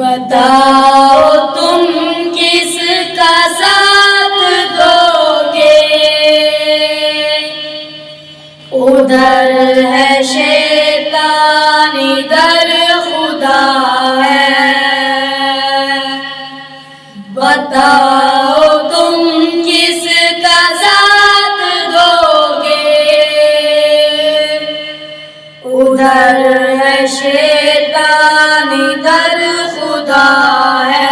बताओ तुम किसका साथ दोगे। उधर है शैतान इधर खुदा है। बताओ तुम किसका साथ दोगे। उधर है शैतान इधर खुदा है।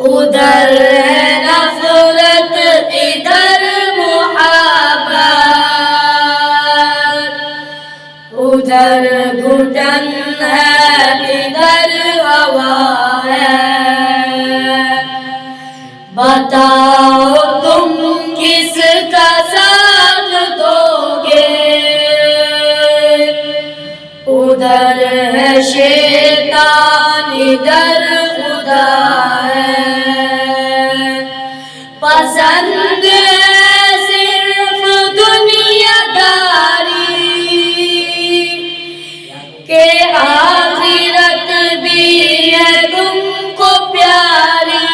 उधर है नफरत इधर मोहब्बत। उधर घुटन है इधर हवा है। बताओ तुम किसका साथ दोगे। उधर है शैतान इधर खुदा है। पसंद है सिर्फ दुनियादारी के आखिरत भी है तुमको प्यारी।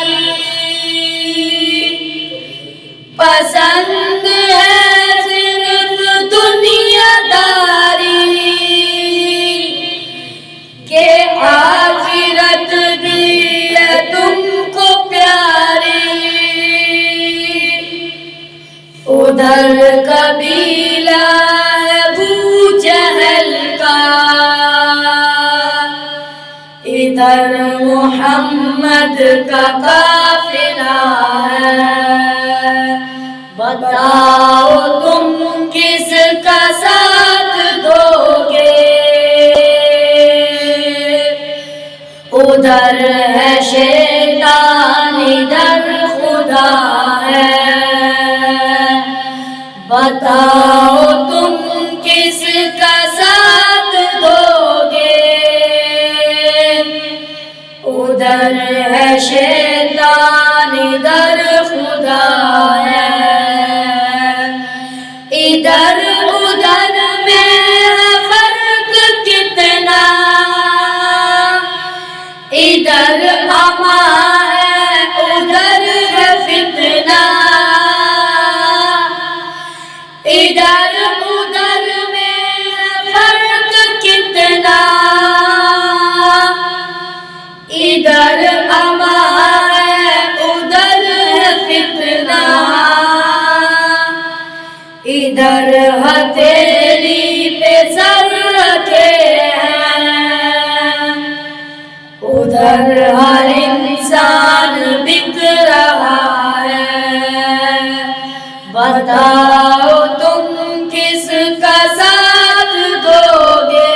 पसंद है सिर्फ दुनियादारी के आखिरत भी है तुमको प्यारी। उधर कबीला है अबू जहल का। इधर मोहम्मद का काफिला है। बताओ तुम किसका साथ दोगे। उधर है शैतान इधर खुदा है। बताओ तुम किसका साथ दोगे। उधर है शैतान इधर खुदा है। इधर उधर में है फर्क कितना। इधर अमा है उधर है फितना। इधर उधर में है फर्क कितना। इधर अमा है उधर है फितना। इधर हथेली पे सर रखे हैं। उधर हर इंसान बिक रहा है। बताओ तुम किसका साथ दोगे।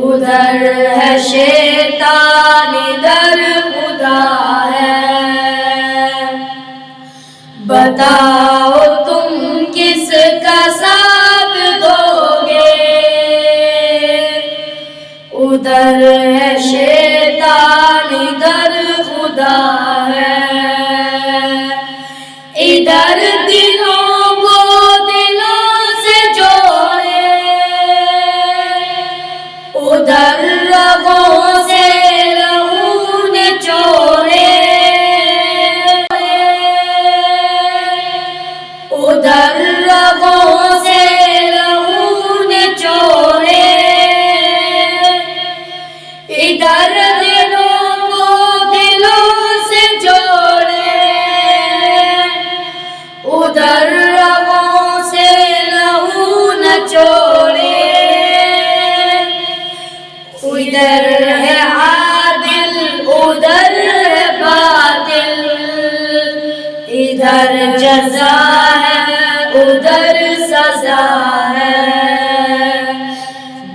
उधर है शैतान इधर खुदा है। बताओ तुम किसका साथ दोगे। उधर है शैतान इधर खुदा है। इधर दिलों को दिलों से जोड़े। उधर रगों से लहू निचोड़े। उधर रगों से लहू निचोड़े। इधर दिलों को दिलों से जोड़े। उधर रगों से लहू निचोड़े। इधर है आदिल उधर है बातिल। इधर जज़ा है उधर सज़ा है।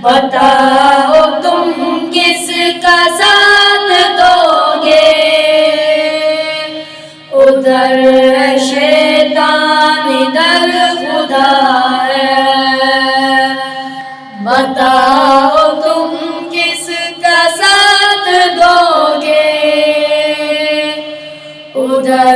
बताओ तुम किसका साथ दोगे। उधर है शैतान इधर खुदा है। बताओ तुम किसका साथ दोगे। उधर